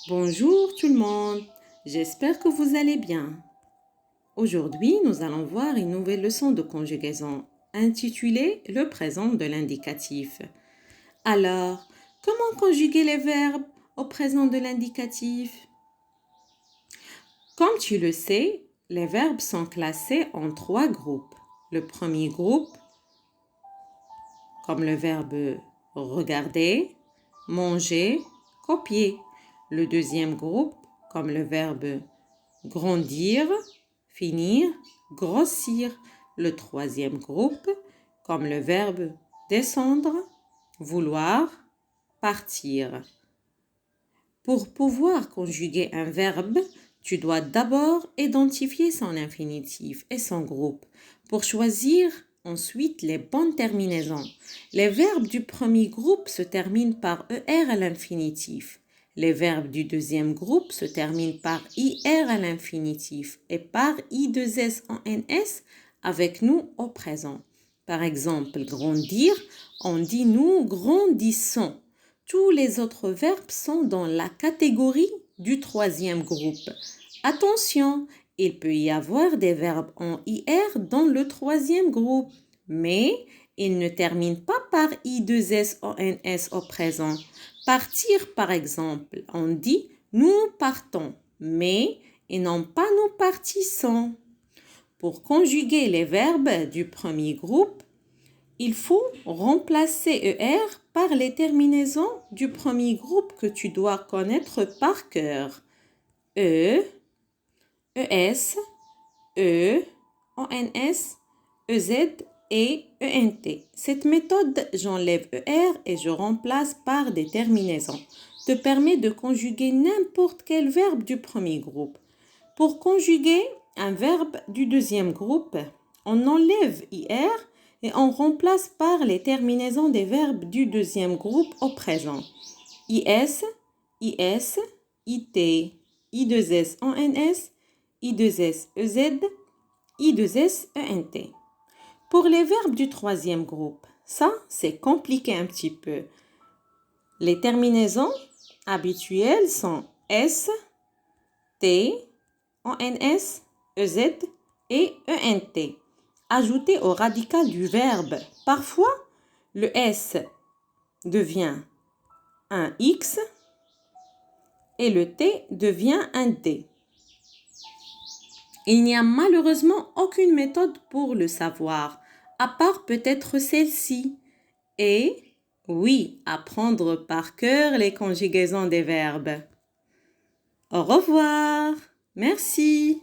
Bonjour tout le monde, j'espère que vous allez bien. Aujourd'hui, nous allons voir une nouvelle leçon de conjugaison intitulée le présent de l'indicatif. Alors, comment conjuguer les verbes au présent de l'indicatif? Comme tu le sais, les verbes sont classés en 3 groupes. Le premier groupe, comme le verbe regarder, manger, copier. Le deuxième groupe, comme le verbe grandir, finir, grossir. Le troisième groupe, comme le verbe descendre, vouloir, partir. Pour pouvoir conjuguer un verbe, tu dois d'abord identifier son infinitif et son groupe pour choisir ensuite les bonnes terminaisons. Les verbes du premier groupe se terminent par ER à l'infinitif. Les verbes du deuxième groupe se terminent par IR à l'infinitif et par I2S en NS avec nous au présent. Par exemple, grandir, on dit nous grandissons. Tous les autres verbes sont dans la catégorie du troisième groupe. Attention, il peut y avoir des verbes en IR dans le troisième groupe, mais ils ne terminent pas par I2S en NS au présent. Partir, par exemple, on dit nous partons, mais et non pas nous partissons. Pour conjuguer les verbes du premier groupe, il faut remplacer ER par les terminaisons du premier groupe que tu dois connaître par cœur. E, ES, E, ONS, EZ et ENT. Cette méthode, j'enlève ER et je remplace par des terminaisons, te permet de conjuguer n'importe quel verbe du premier groupe. Pour conjuguer un verbe du deuxième groupe, on enlève IR et on remplace par les terminaisons des verbes du deuxième groupe au présent. IS, IS, IT, I2S en NS, I2S EZ, I2S ENT. Pour les verbes du troisième groupe, ça c'est compliqué un petit peu. Les terminaisons habituelles sont S, T, ONS, EZ et ENT. Ajouté au radical du verbe. Parfois, le S devient un X et le T devient un D. Il n'y a malheureusement aucune méthode pour le savoir, à part peut-être celle-ci. Et oui, apprendre par cœur les conjugaisons des verbes. Au revoir. Merci.